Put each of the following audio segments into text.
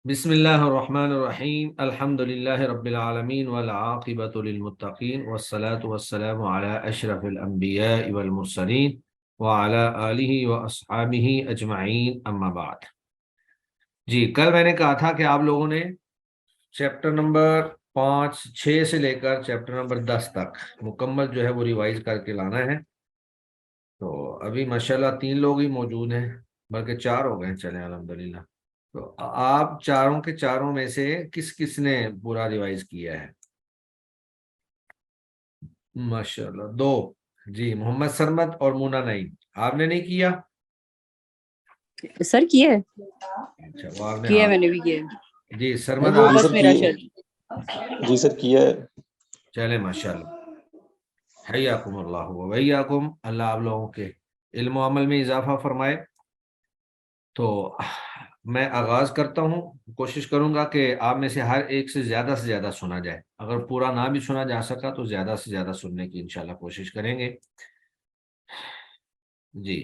بسم اللہ الرحمن الرحیم الحمد للہ رب العالمین والعاقبۃ للمتقین والصلاة والسلام علی اشرف الانبیاء والمرسلین وعلی آلہ واصحابہ اجمعین اما بعد۔ جی کل میں نے کہا تھا کہ آپ لوگوں نے چیپٹر نمبر 5-6 سے لے کر چیپٹر نمبر 10 تک مکمل جو ہے وہ ریوائز کر کے لانا ہے۔ تو ابھی ماشاءاللہ 3 لوگ ہی موجود ہیں، بلکہ 4 ہو گئے ہیں، چلیں الحمدللہ۔ تو آپ چاروں کے چاروں میں سے کس کس نے پورا ریوائز کیا ہے؟ ماشاءاللہ 2۔ جی محمد سرمد اور مونا نعیم، آپ نے نہیں کیا؟ سر کیا ہے؟ اچھا وہ آپ نے کیا ہے، میں نے بھی کیا ہے۔ جی سرمد وہ آپ بس میرا شر۔ جی سر کیا ہے۔ چلیں ماشاءاللہ، حیاکم اللہ و ویاکم، اللہ آپ لوگوں کے علم و عمل میں اضافہ فرمائے۔ تو میں آغاز کرتا ہوں، کوشش کروں گا کہ آپ میں سے ہر ایک سے زیادہ سنا جائے۔ اگر پورا نہ بھی سنا جا سکا تو زیادہ سے زیادہ سننے کی انشاءاللہ کوشش کریں گے۔ جی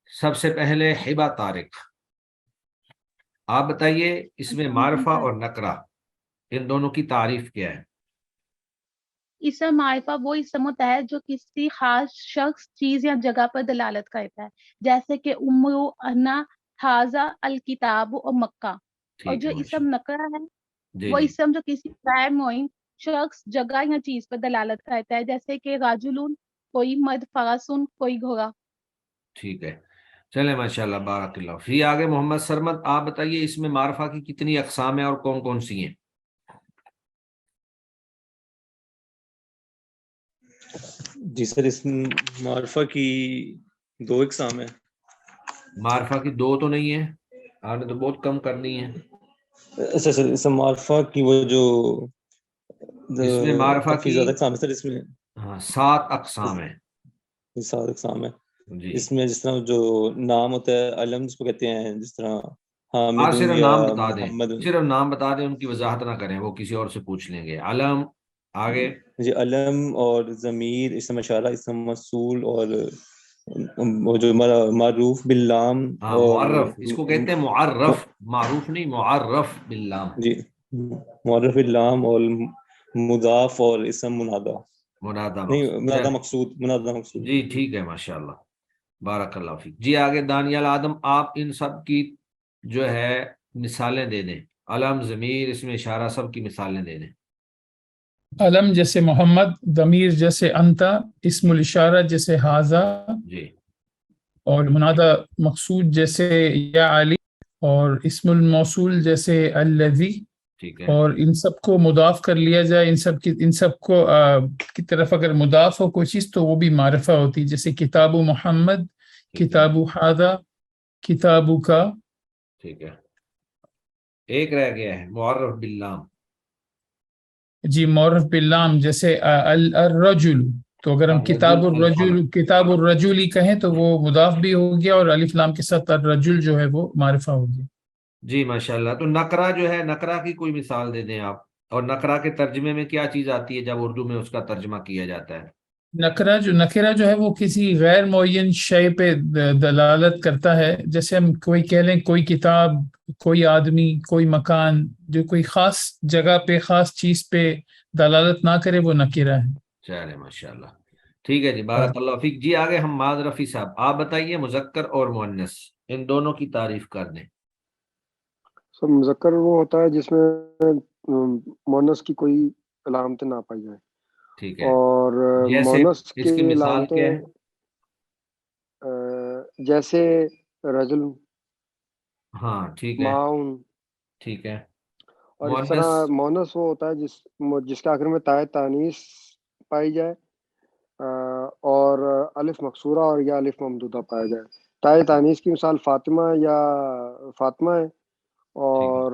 سب سے پہلے ہبہ طارق، آپ بتائیے اس میں معرفہ اور نکرہ ان دونوں کی تعریف کیا ہے؟ اسم معرفہ وہ اسم ہوتا ہے جو کسی خاص شخص، چیز یا جگہ پر دلالت کرتا ہے، جیسے کہ امرو، انا، حاضہ، الکتاب اور مکہ۔ اور ٹھیک جو ہے اسم نکرہ ہے جی وہ جی اسم جو کسی غیر معین شخص، جگہ یا چیز پر دلالت کرتا ہے، جیسے کہ راجلون کوئی مرد، فرسون کوئی گھوڑا۔ ٹھیک ہے، چلیں ماشاءاللہ بارک اللہ فی۔ آگے محمد سرمد، آپ بتائیے اس میں معرفہ کی کتنی اقسام ہیں اور کون کون سی ہیں؟ جی سر اس معرفہ کی 2 اقسام ہیں۔ معرفہ کی 2 تو نہیں ہے، آپ نے تو بہت کم کرنی ہے۔ اچھا سر اس معرفہ کی وہ جو اس میں معرفہ کافی کی زیادہ اقسام ہے سر، اس میں 7 اقسام ہیں۔ 7 اقسام ہیں۔ جی اس میں جس طرح جو نام ہوتا ہے علم جس کو کہتے ہیں، جس طرح آپ حامد صرف یا نام بتا دیں، محمد۔ صرف نام بتا دیں، ان کی وضاحت نہ کریں، وہ کسی اور سے پوچھ لیں گے۔ علم، آگے جی علم اور ضمیر، اسم اشارہ، اسم موصول، اور وہ جو معروف باللام ہاں اور معرف، اس کو کہتے ہیں معرف، معروف نہیں، معرف باللام۔ جی معرف باللام اور مضاف اور اسم منادہ، منادہ نہیں منادہ مقصود۔ مقصود۔ جی ٹھیک ہے ماشاءاللہ بارک اللہ فیک۔ جی آگے دانیال آدم، آپ ان سب کی جو ہے مثالیں دے دیں، علم، ضمیر، اسم اشارہ، سب کی مثالیں دے دیں۔ علم جیسے محمد، ضمیر جیسے انتا، اسم الاشارہ جیسے حاضہ، جی اور منادہ مقصود جیسے یا علی، اور اسم الموصول جیسے الذی۔ ٹھیک ہے، اور ان سب کو مضاف کر لیا جائے، ان سب کو کی طرف اگر مضاف ہو کوئی چیز تو وہ بھی معرفہ ہوتی، جیسے کتاب محمد، ٹھیک ہے، کتاب حاضہ، کتاب کا۔ ٹھیک ہے، ایک رہ گیا ہے معرف باللام۔ جی معرف باللام جیسے الرجل، تو اگر ہم الرجل، کتاب الرجل کہیں تو وہ مضاف بھی ہو گیا، اور الف لام کے ساتھ الرجل جو ہے وہ معرفہ ہو گیا۔ جی ماشاءاللہ۔ تو نقرہ جو ہے، نقرہ کی کوئی مثال دے دیں آپ، اور نقرہ کے ترجمے میں کیا چیز آتی ہے جب اردو میں اس کا ترجمہ کیا جاتا ہے؟ نکرہ جو ہے وہ کسی غیر معین شے پہ دلالت کرتا ہے، جیسے ہم کوئی کہہ لیں کوئی کتاب، کوئی آدمی، کوئی مکان، جو کوئی خاص جگہ پہ، خاص چیز پہ دلالت نہ کرے وہ نکرہ ہے۔ چلے ماشاءاللہ، ٹھیک ہے جی بارک اللہ فیک۔ جی آگے حماد رفیع صاحب، آپ بتائیے مذکر اور مؤنث ان دونوں کی تعریف کر دیں۔ سب مذکر وہ ہوتا ہے جس میں مونس کی کوئی علامتیں نہ پائی جائیں، ٹھیک ہے، اور جیسے مونس اس کی مثال کیا ہے؟ جیسے رجل، ہاں ٹھیک ہے، معاون، ٹھیک ہے۔ اور اس مؤنث، طرح مونس وہ ہوتا ہے جس کے آخر میں تائے تانیث پائی جائے، اور الف مقصورہ اور یا الف ممدودہ پایا جائے۔ تائے تانیث کی مثال فاطمہ یا فاطمہ ہے، ٹھیک ہے، اور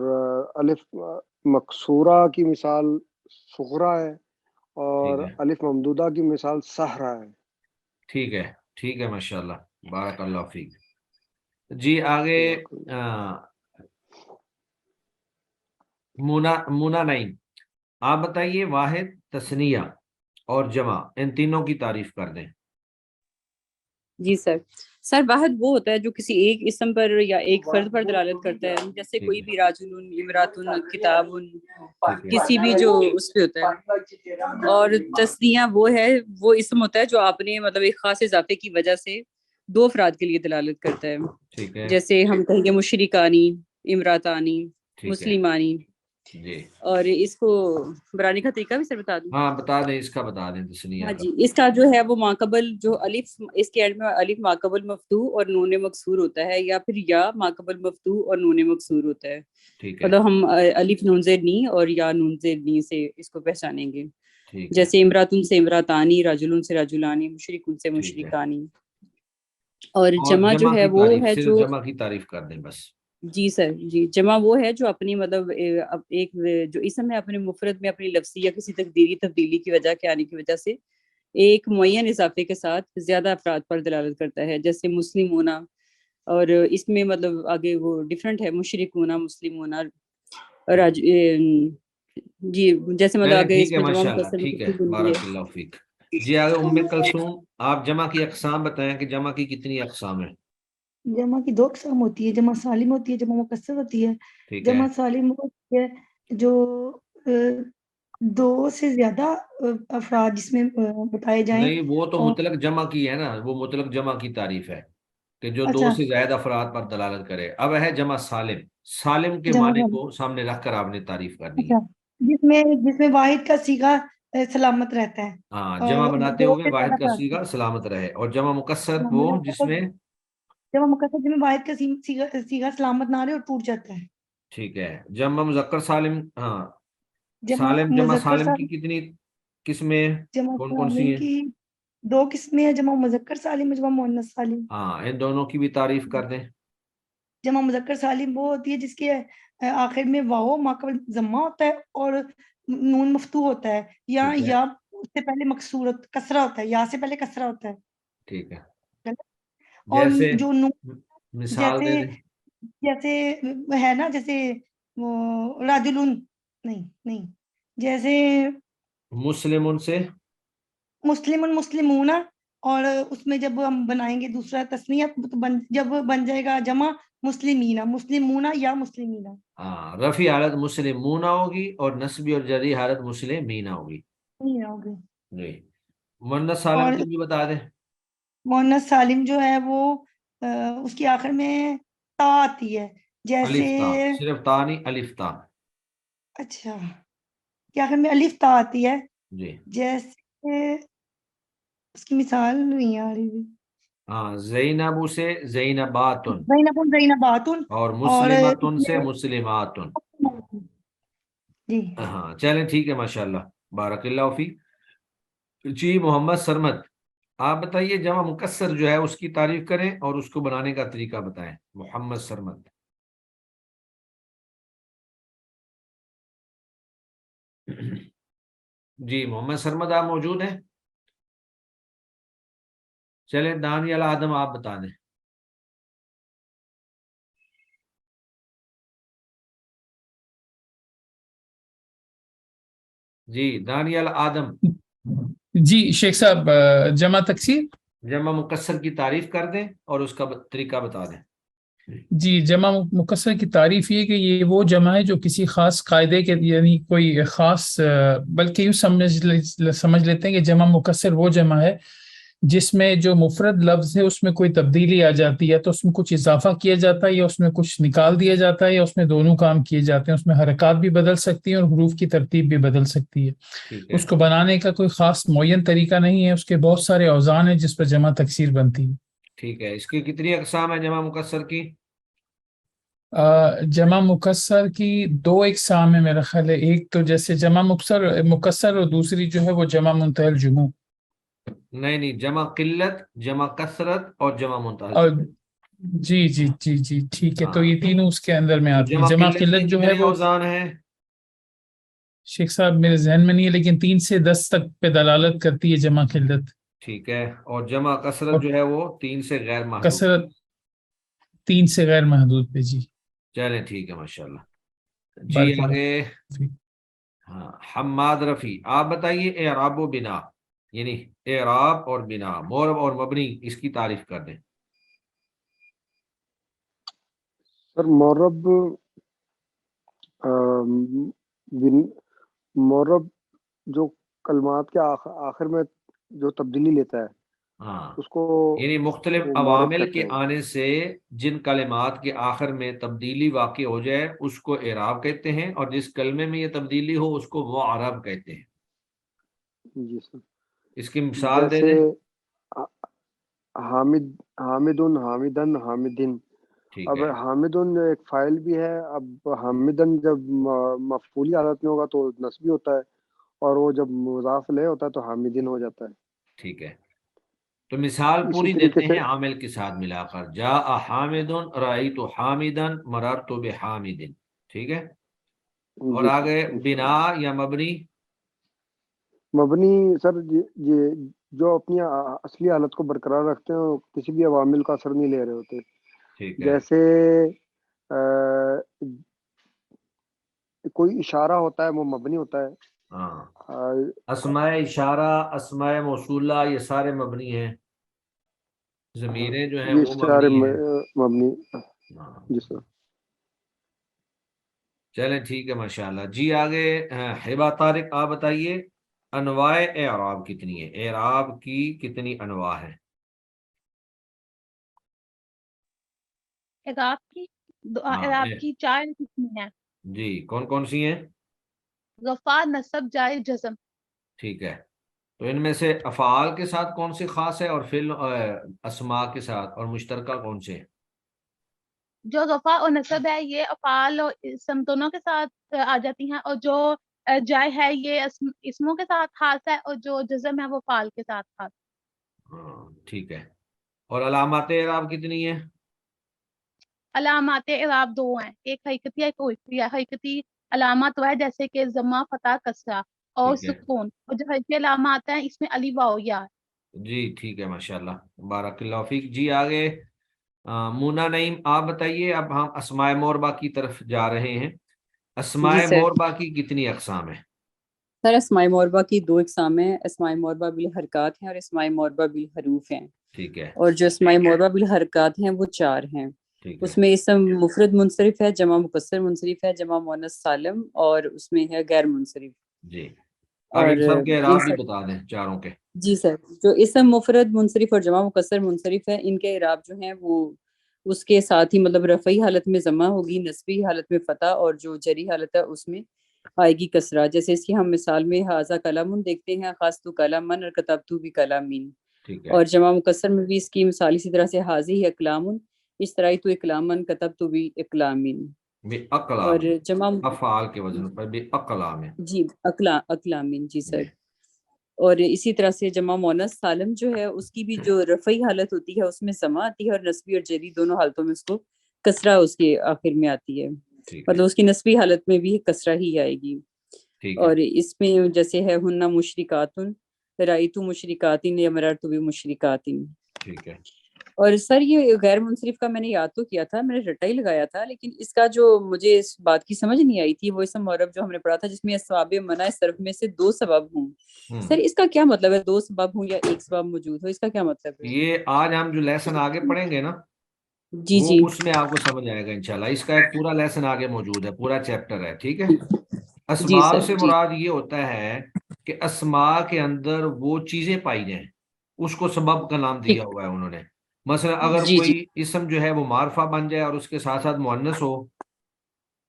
الف مقصورہ کی مثال صغرا ہے، ٹھیک اور ہے، الف ممدودہ کی مثال سہرا ہے۔ ٹھیک ہے، ٹھیک ہے ماشاءاللہ بارک اللہ فیک۔ جی آگے مونا نعیم، آپ بتائیے واحد، تثنیہ اور جمع ان تینوں کی تعریف کر دیں۔ جی سر، سر واحد وہ ہوتا ہے جو کسی ایک اسم پر یا ایک فرد پر دلالت کرتا ہے، جیسے کوئی بھی راجل، امراتن، کتاب، کسی بھی جو اس پہ ہوتا ہے. اور تسنیہ وہ ہے، وہ اسم ہوتا ہے جو آپ نے مطلب ایک خاص اضافے کی وجہ سے دو افراد کے لیے دلالت کرتا ہے. ٹھیک ہے جیسے ہم کہیں گے مشرکانی، امراتانی، ٹھیک ہے مسلمانی. جی اور اس کو بنانے کا طریقہ بھی سر بتا دوں؟ ہاں بتا دیں، اس کا بتا دیں تسنیہ ہاں کا. جی، اس کا جو ہے وہ ماقبل جو الف، اس کے اینڈ میں الف ماقبل مفتوح اور نون مکسور ہوتا ہے، یا پھر یا ماقبل مفتوح اور نون مکسور ہوتا ہے. ٹھیک ہے مطلب ہم الف نون زیر نی اور یا نون زیر نی سے اس کو پہچانیں گے. ٹھیک ہے جیسے امراتن سے امراتانی، رجلن سے رجلانی، مشرکن سے ٹھیک ہے. مشرکانی. اور اور جمع جو ہے کی وہ تعریف، ہے صرف جو، جمع کی تعریف کر دیں بس. جی سر جی، جمع وہ ہے جو اپنی مطلب ایک جو اسم ہے اپنے مفرد میں اپنی لفظی یا کسی تقدیری تبدیلی کی وجہ کے آنے کی وجہ سے ایک معین اضافے کے ساتھ زیادہ افراد پر دلالت کرتا ہے. جیسے مسلم ہونا، اور اس میں مطلب آگے وہ ڈفرینٹ ہے، مشرک ہونا، مسلم ہونا، جی جیسے مطلب آگے ٹھیک اس ہے میں جمع ماشاء اللہ. مکسر ٹھیک ہے، متصل بنتی بارک ہے. اللہ فیک. جی آگے ام کلثوم، آپ جمع کی اقسام بتائیں کہ جمع کی کتنی اقسام ہیں. جمع کی 2 اقسام ہوتی ہے، جمع سالم ہوتی ہے، جمع مکسر ہوتی ہے. ٹھیک ہے جمع سالم وہ ہوتی ہے جو 2 سے زیادہ افراد جس میں بتائے جائیں. نہیں، وہ تو اور مطلق جمع کی ہے نا، وہ مطلق جمع کی تعریف ہے کہ جو 2 اچھا سے زائد افراد پر دلالت کرے. اب ہے جمع سالم. سالم کے جمع معنی سالم، کو سامنے رکھ کر آپ نے تعریف کرنی ہے. اچھا جس میں واحد کا صیغہ سلامت رہتا ہے. ہاں، جمع بناتے 2 ہوئے سے زیادہ واحد کا افراد، صیغہ سلامت رہے. اور جمع مکسر جمع وہ جس مکسر، میں، جمع مکسر جس میں واحد کا صیغہ سلامت نہ رہے اور ٹوٹ جاتا ہے. ٹھیک ہے. جمع مذکر سالم، ہاں جمع سالم، جمع مذکر سالم کی سالم، کتنی قسمیں ہیں؟ جمع کون کون سی سالم ہیں؟ کی 2 قسمیں ہیں، جمع مذکر سالم اور جمع مؤنث سالم. ہاں، ان دونوں کی بھی تعریف کر دیں. جمع مذکر سالم وہ ہوتی ہے جس کے آخر میں واو ماقبل ضمہ ہوتا ہے اور نون مفتوح ہوتا ہے، ٹھیک ہے یا اس سے پہلے مکسور کسرہ ہوتا ہے، یا سے پہلے کسرہ ہوتا ہے. ٹھیک ہے. اور جیسے جو نون، مثال جیسے دے دیں. جیسے ہے نا، جیسے وہ راجلون، نہیں جیسے مسلم سے مسلم مسلمون، اور اس میں جب ہم بنائیں گے دوسرا تسنیہ تو جب بن جائے گا جمع مسلمین، مسلمون یا مسلمین. ہاں، رفع حالت مسلمون ہوگی اور نصبی اور جری حالت مسلمین ہوگی. نہیں ہوگی. جی. مؤنث سالم اور کی بھی بتا دیں. مؤنث سالم جو ہے وہ اس کی آخر میں تا آتی ہے، جیسے الف تا، صرف تا نہیں، الف تا. اچھا کہ آخر میں الف تا آتی ہے. جی جیسے اس کی مثال نہیں آ رہی. ہاں، زینب سے زینباتن، زینب زینباتن، اور اور مسلمتن سے مسلماتن. جی ہاں چلیں ٹھیک ہے، ماشاء اللہ، بارک اللہ فی. جی محمد سرمد، آپ بتائیے جمع مکسر جو ہے اس کی تعریف کریں اور اس کو بنانے کا طریقہ بتائیں. محمد سرمد. جی محمد سرمد آپ موجود ہیں؟ چلیں دانیال آدم آپ بتا دیں. جی دانیال آدم، جی شیخ صاحب، جمع تکسیر. جمع مکسر کی تعریف کر دیں اور اس کا طریقہ بتا دیں. جی جمع مکسر کی تعریف یہ کہ یہ وہ جمع ہے جو کسی خاص قاعدے کے، یعنی کوئی خاص، بلکہ یوں سمجھ لیتے ہیں کہ جمع مکسر وہ جمع ہے جس میں جو مفرد لفظ ہے اس میں کوئی تبدیلی آ جاتی ہے، تو اس میں کچھ اضافہ کیا جاتا ہے یا اس میں کچھ نکال دیا جاتا ہے، یا اس میں دونوں کام کیے جاتے ہیں. اس میں حرکات بھی بدل سکتی ہیں اور حروف کی ترتیب بھی بدل سکتی ہے. ٹھیک ہے اس کو بنانے کا کوئی خاص معین طریقہ نہیں ہے، اس کے بہت سارے اوزان ہیں جس پر جمع تکسیر بنتی ہے. ٹھیک ہے. اس کی کتنی اقسام ہیں جمع مکسر کی؟ جمع مکسر کی 2 اقسام ہے میرا خیال ہے. ایک تو جیسے جمع مکسر اور دوسری جو ہے وہ جمع منتہی الجموع. نہیں، جمع قلت، جمع کثرت اور جمع اور منتہی. جی جی جی جی ٹھیک ہے، تو ہاں، یہ تینوں اس کے اندر میں تو آتی ہیں. جمع جمع قلت کے قلت جو ہے کتنے وہ اوزان ہیں؟ شیخ صاحب میرے ذہن میں نہیں ہے، لیکن 3 سے 10 تک پہ دلالت کرتی ہے جمع قلت. ٹھیک ہے. اور جمع کثرت اور جو ہے وہ 3 سے غیر محدود. کثرت 3 سے غیر محدود پہ. جی چلیں ٹھیک ہے، ماشاءاللہ. جی بارک اللہ آگے. فیک. ہاں حماد رفیع، آپ بتائیے اعراب و بنا، یعنی اعراب اور بنا، مورب اور مبنی، اس کی تعریف کر دیں. سر مورب مورب جو کلمات کے آخر میں جو تبدیلی لیتا ہے ہاں، اس کو یعنی مختلف وہ مورب عوامل کہتے کے ہیں. آنے سے جن کلمات کے آخر میں تبدیلی واقع ہو جائے اس کو اعراب کہتے ہیں، اور جس کلمے میں یہ تبدیلی ہو اس کو معرب کہتے ہیں. جی سر. اس کی مثال دے جیسے دیں. حامدن حامدن حامدن. ٹھیک اب ہے، حامدن ایک فائل بھی ہے. اب حامدن جب مفعولی حالت میں ہوگا تو نصبی ہوتا ہے، اور وہ جب مضاف الیہ ہوتا ہے تو حامدن ہو جاتا ہے. ٹھیک ہے. تو مثال اسی پوری طریقے دیتے سے ہیں عامل کے ساتھ ملا کر. جاء حامد رأیت حامدا مررت بحامد. ٹھیک ہے. اور جی آگے سر بنا انشاءاللہ. یا مبنی. مبنی سر جو اپنی اصلی حالت کو برقرار رکھتے ہیں اور کسی بھی عوامل کا اثر نہیں لے رہے ہوتے. ٹھیک ہے. جیسے کوئی اشارہ ہوتا ہے وہ مبنی ہوتا ہے. ہاں، اسماء اشارہ، اسماء موصولہ، یہ سارے مبنی ہیں. ضمیریں جو ہیں یہ وہ سارے مبنی ہیں. مبنی. ہاں. جی سر. چلیں ٹھیک ہے ماشاءاللہ. جی آگے ہبہ طارق آپ بتائیے انواع اعراب کتنی ہے؟ اعراب کی کتنی انواع ہیں؟ اعراب کی ہاں اعراب کی 4 قسمیں ہیں: جی کون کون سی ہیں؟ رفع، نصب، جار، جزم. ٹھیک ہے. تو ان میں سے افعال کے ساتھ کون سی خاص ہے، اور فعل اسماء کے ساتھ اور مشترکہ کون سے ہیں؟ جو رفع اور نصب ہے یہ افعال اور اسم دونوں کے ساتھ آ جاتی ہیں، اور جو جائے ہے یہ اسموں کے ساتھ خاص ہے، اور جو جزم ہے وہ فعال کے ساتھ خاص. ہاں ٹھیک ہے. اور علامات اعراب کتنی ہیں؟ علامات اعراب 2 ہیں، ایک حقیقی ہے، ایک عرفی ہے. حقیقی علامات وہ ہے جیسے کہ ضمہ، فتح، کسرہ اور ٹھیک ہے. سکون. اور جو حقیقی علامات ہیں اس میں الف، واو، یا ہے. جی ٹھیک ہے ماشاءاللہ، بارک اللہ فیک. جی آگے مونا نعیم آپ بتائیے. اب ہم اسماء موربہ کی طرف جا رہے ہیں. اسماء جی سر. موربہ کی کتنی اقسام ہیں؟ سر اسماء موربہ کی 2 اقسام ہیں، اسماء موربہ بالحرکات ہیں اور اسماء موربہ بالحروف ہیں. ٹھیک ہے. اور جو اسماء موربہ بالحرکات ہیں وہ 4 ہیں. ٹھیک ہے. اس میں اسم مفرد منصرف ہے، جمع مکسر منصرف ہے، جمع مؤنث سالم، اور اس میں ہے غیر منصرف. جی اور آگے سب کے ان اعراب بھی سب بتا دیں چاروں کے. جی سر، جو اسم مفرد منصرف اور جمع مکسر منصرف ہے ان کے اعراب جو ہیں وہ اس کے ساتھ ہی مطلب رفعی حالت میں ضمہ ہوگی، نصبی حالت میں فتح، اور جو جری حالت ہے اس میں آئے گی کسرہ. جیسے اس کی ہم مثال میں حاذا کلام دیکھتے ہیں، خاص تو کلامن اور کتبتو بھی کلامین. ٹھیک ہے. اور جمع مکسر میں بھی اس کی مثال اسی طرح سے حاضی اکلام، اس طرح تو اکلامن کتبتو بھی اکلامین. بے اور اقلام، جمع افعال کے وزن پر بے اقلام ہے. جی اکلامین. جی سر. جی. اور اسی طرح سے جمع مؤنث سالم جو ہے اس کی بھی جو رفعی حالت ہوتی ہے اس میں ضمہ آتی ہے، اور نصبی اور جری دونوں حالتوں میں اس کو کسرہ اس کے آخر میں آتی ہے. ٹھیک ہے. مطلب اس کی نصبی حالت میں بھی کسرہ ہی آئے گی. ٹھیک ہے. اور اس میں جیسے ہے ہن مشرکاتن، رأیت مشرکاتن یا مررت بمشرکاتن. ٹھیک ہے. اور سر یہ غیر منصرف کا میں نے یاد تو کیا تھا، میں نے رٹا ہی لگایا تھا، لیکن اس کا جو مجھے اس بات کی سمجھ نہیں آئی تھی وہ اسم معرب جو ہم نے پڑھا تھا جس میں اسباب منع صرف میں سے 2 سبب ہوں. سر اس کا کیا مطلب ہے 2 سبب ہوں یا 1 سبب موجود ہو، اس کا کیا مطلب ہے؟ یہ آج ہم جو لیسن آگے پڑھیں گے نا جی وہ جی اس میں آپ کو سمجھ آئے گا انشاءاللہ. اس کا ایک پورا لیسن آگے موجود ہے، پورا چیپٹر ہے. ٹھیک ہے. جی اسماء سر. سے جی مراد یہ ہوتا ہے کہ اسماء کے اندر وہ چیزیں پائی جائیں، اس کو سبب کا نام دیا ٹھیک. ہوا ہے انہوں نے. مثلا اگر جی جی کوئی اسم جو ہے وہ معرفہ بن جائے اور اس کے ساتھ ساتھ مؤنث ہو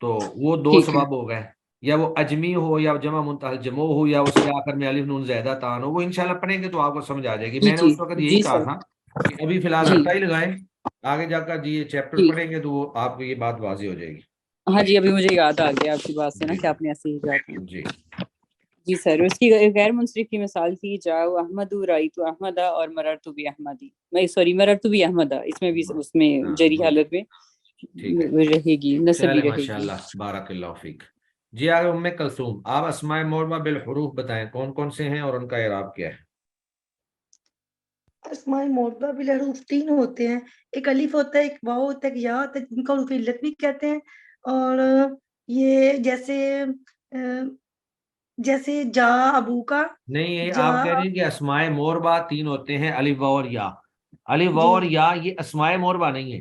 تو وہ 2 ٹھیک ہے. سبب ہو گئے. یا وہ اجمی ہو یا جمع منتہى الجموع ہو یا اس کے آخر میں الف نون زائدہ تان ہو. وہ انشاءاللہ پڑھیں گے تو آپ کو سمجھ آ جائے گی. جی میں نے جی اس وقت یہی جی کہا سر. تھا کہ ابھی فی الحال جی رٹا ہی لگائیں، آگے جا کر جی یہ چیپٹر جی پڑھیں گے تو وہ آپ کو یہ بات واضح ہو جائے گی. ہاں جی، ابھی مجھے یاد آ گیا آپ کی بات سے نا جی کہ آپ نے ایسے ہی کہا تھا. جی. جی سر، اس کی غیر منصرف کی مثال تھی جاؤ احمد رأیت احمد اور مررت باحمدی. مررت باحمد، اس میں بھی اس میں جری حالت میں ٹھیک ہے. رہے گی، نصبی چلے رہے ماشاء گی. اللہ، بارک اللہ فیک. جی آگے ام کلثوم آپ اسماء موربہ بالحروف بتائیں کون کون سے ہیں اور ان کا اعراب کیا ہے؟ اسماء موربہ بالحروف 3 ہوتے ہیں، ایک الف ہوتا ہے، ایک واو ہوتا ہے، ایک یا ہوتا ہے جن کو حروف علت بھی کہتے ہیں. اور یہ جیسے جا ابو کا، نہیں یہ جا. آپ کہہ رہی ہیں کہ اسماء موربہ 3 ہوتے ہیں، الف واو اور یا. الف واو جی اور یا یہ اسماء موربہ نہیں ہے.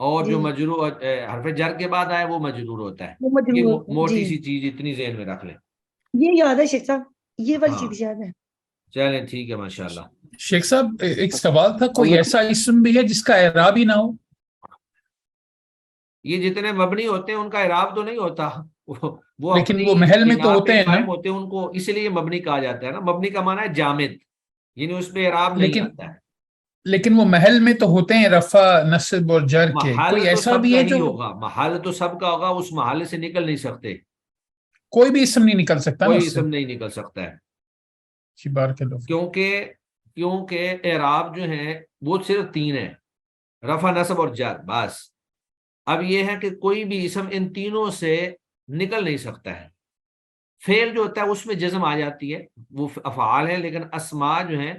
اور جی جو مجرور حرف جر کے بعد آئے وہ مجرور ہوتا ہے. وہ یہ مجرور موٹی جی سی چیز اتنی ذہن میں رکھ لیں. یہ یاد ہے شیخ صاحب یہ والی ہاں چیز یاد ہے چلیں ٹھیک ہے ماشاءاللہ. شیخ صاحب ایک سوال تھا، کوئی ہمیں ایسا اسم بھی ہے جس کا اعراب ہی نہ ہو؟ یہ جتنے مبنی ہوتے ہیں ان کا اعراب تو نہیں ہوتا، وہ لیکن اپنی وہ محل میں تو بنا ہوتے پہ ہیں نا. قائم ہوتے ہیں، ان کو اسی لیے مبنی کہا جاتا ہے نا. مبنی کا معنی ہے جامد، یعنی اس پہ اعراب نہیں لیکن آتا ہے. لیکن وہ محل میں تو ہوتے ہیں، رفع نصب اور جر کے. محل کوئی تو ایسا سب بھی کا ہے ہی جو ہوگا، محل تو سب کا ہوگا، اس محل سے نکل نہیں سکتے، کوئی بھی اسم نہیں نکل سکتا نا کوئی اس سے؟ اسم نہیں نکل سکتا ہے. جی بارک اللہ فیک. کیونکہ اعراب جو ہیں وہ صرف 3 ہیں، رفع نصب اور جر، بس. اب یہ ہے کہ کوئی بھی اسم ان تینوں سے نکل نہیں سکتا ہے. فعل جو ہوتا ہے اس میں جزم آ جاتی ہے، وہ افعال ہے، لیکن اسماء جو ہیں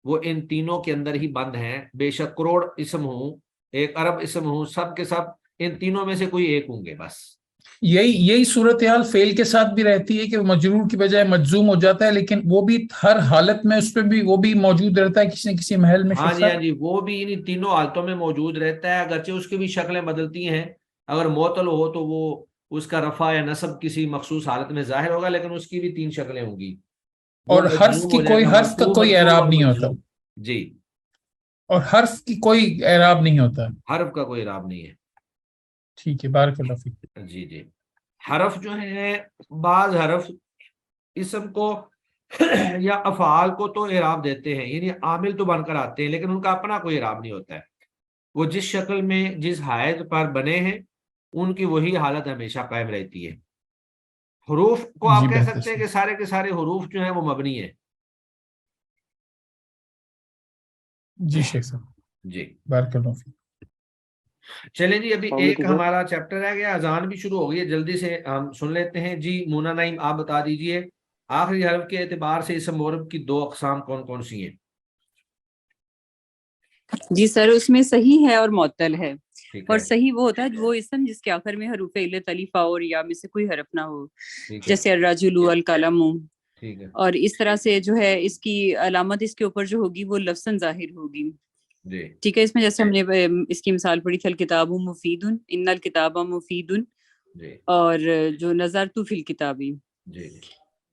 وہ ان تینوں کے اندر ہی بند ہیں. بے شک کروڑ اسم ہوں، ایک ارب اسم ہوں، سب کے سب ان تینوں میں سے کوئی ایک ہوں گے بس. یہی صورتحال فعل کے ساتھ بھی رہتی ہے کہ وہ مجرور کی بجائے مجزوم ہو جاتا ہے، لیکن وہ بھی ہر حالت میں اس پہ بھی وہ بھی موجود رہتا ہے کسی نہ کسی محل میں. ہاں شیخ جی ہاں صاحب جی، وہ بھی انہیں تینوں حالتوں میں موجود رہتا ہے، اگرچہ اس کی بھی شکلیں بدلتی ہیں. اگر معطل ہو تو وہ اس کا رفع یا نصب کسی مخصوص حالت میں ظاہر ہوگا، لیکن اس کی بھی 3 شکلیں ہوں گی. وہ اور حرف مجزوم کی ہو جائے کوئی گا، حرف کا مرفوع کوئی منصوب اعراب اور نہیں ہوتا، مجزوم. جی اور حرف کی کوئی اعراب نہیں ہوتا. حرف کا کوئی اعراب نہیں ہے. ٹھیک ہے بارک اللہ فیک. جی جی. حرف جو ہیں، بعض حرف اسم کو یا افعال کو تو اعراب دیتے ہیں، یعنی عامل تو بن کر آتے ہیں، لیکن ان کا اپنا کوئی اعراب نہیں ہوتا ہے. وہ جس شکل میں جس حالت پر بنے ہیں ان کی وہی حالت ہمیشہ قائم رہتی ہے. حروف کو جی آپ کہہ بہتر سکتے ہیں سے. کہ سارے کے سارے حروف جو ہیں وہ مبنی ہیں. جی شیخ صاحب جی بارک اللہ فیک. چلیں جی، ابھی السلام ایک علیکم سر. ہمارا چیپٹر رہ گیا، اذان بھی شروع ہو گئی ہے، جلدی سے ہم سن لیتے ہیں. جی مونا نعیم آپ بتا دیجئے آخری حرف کے اعتبار سے اسم معرب کی 2 اقسام کون کون سی ہیں؟ جی سر، اس میں صحیح ہے اور معطل ہے. ٹھیک اور ہے صحیح وہ ہوتا ہے وہ اسم جس کے آخر میں حروف علت الف اور یا میں سے کوئی حرف نہ ہو، ٹھیک ہے جیسے الرجل، القلم. ٹھیک ہے اور اس طرح سے جو ہے اس کی علامت اس کے اوپر جو ہوگی وہ لفظاً ظاہر ہوگی. جی ٹھیک ہے. اس میں جیسے ہم نے اس کی مثال پڑھی تھی الکتاب مفید، ان الکتاب مفید، جی اور جو نظرت فی الکتاب. جی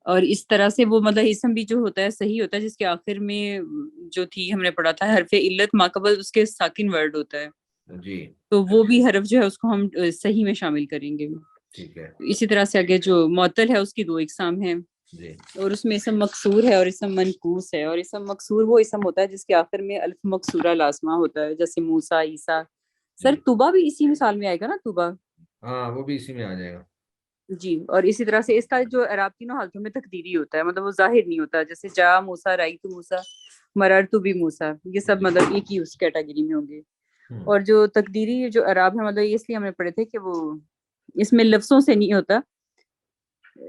اور اس طرح سے وہ مطلب اسم بھی جو ہوتا ہے صحیح ہوتا ہے جس کے آخر میں جو تھی ہم نے پڑھا تھا حرف علت ماقبل اس کے ساکن ورڈ ہوتا ہے، جی تو وہ بھی حرف جو ہے اس کو ہم صحیح میں شامل کریں گے. ٹھیک ہے اسی طرح سے آگے جو معطل ہے اس کی 2 اقسام ہیں، جی اور اس میں اسم مکسور ہے اور اسم منقوص ہے. اور اسم مکسور وہ اسم ہوتا ہے جس کے آخر میں الف مکسورہ لازمہ ہوتا ہے، جیسے موسیٰ، عیسیٰ. سر جی طوبہ بھی اسی مثال میں آئے گا نا، طوبہ. ہاں وہ بھی اسی میں آ جائے گا. جی. اور اسی طرح سے اس کا جو اعراب تینوں حالتوں میں تقدیری ہوتا ہے، مطلب وہ ظاہر نہیں ہوتا، جیسے جا موسیٰ، رأیت موسیٰ، مررت بھی موسیٰ، یہ سب جی مطلب ایک ہی اس کیٹیگری میں ہوں گے. ہوں. اور جو تقدیری جو اعراب ہے مطلب اس لیے ہم نے پڑھے تھے کہ وہ اس میں لفظوں سے نہیں ہوتا،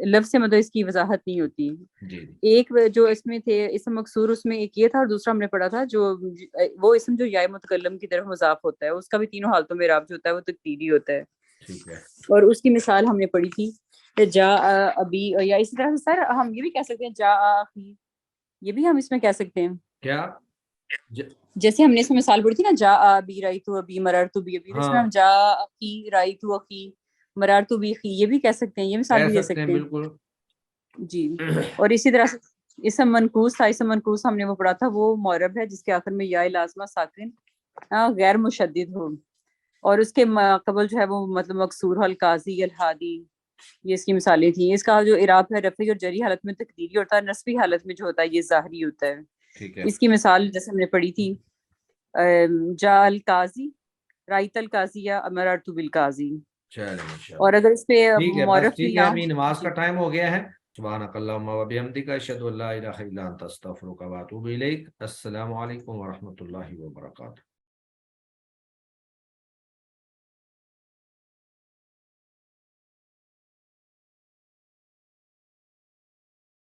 لفظ سے مطلب اس کی وضاحت نہیں ہوتی. جی ایک جو اس میں تھے اسم مکسور، اس میں ایک یہ تھا، اور دوسرا ہم نے پڑھا تھا جو وہ اسم جو یا متکلم کی طرف مضاف ہوتا ہے، اس کا بھی تینوں حالتوں میں اعراب جو ہوتا ہے وہ تقدیری ہوتا ہے. ٹھیک ہے اور اس کی مثال ہم نے پڑھی تھی کہ جا ابھی، یا اسی طرح سے سر ہم یہ بھی کہہ سکتے ہیں جا اخی، یہ بھی ہم اس میں کہہ سکتے ہیں. کیا جیسے ہم نے اس میں مثال پڑھی تھی نا، جا ابی رأیت ابی مررت بی ابی، اس میں ہاں ہم جا اخی رأیت اخی مررت بی اخی یہ بھی کہہ سکتے ہیں، یہ مثال کہہ بھی دے سکتے ہیں سکتے ہیں. بالکل. جی. اور اسی طرح سے اسم منقوص تھا، اسم منقوص ہم نے وہ پڑھا تھا، وہ معرب ہے جس کے آخر میں یا لازمہ ساکن غیر مشدد ہو، اور اس کے قبل جو ہے وہ مطلب مکسور ہو، القاضی، الحادی، یہ اس کی مثالیں تھیں. اس کا جو اعراب ہے رفعی اور جری حالت میں تقدیری ہوتا ہے، نصبی حالت میں جو ہوتا ہے یہ ظاہری ہوتا ہے. ٹھیک ہے اس کی مثال جیسے ہم نے پڑھی تھی جا القاضی رائت القاضی یا مررت بالقاضی. چلیں انشاءاللہ. اور اگر اس پہ ٹھیک ہے بس معرف بھی ٹھیک ہے، نہ ابھی نماز کا جی ٹائم ہو گیا ہے. سبحانک اللہم و بحمدک، اشہد ان لا الہ الا انت، استغفرک و اتوب الیک. السلام علیکم ورحمۃ اللہ وبرکاتہ.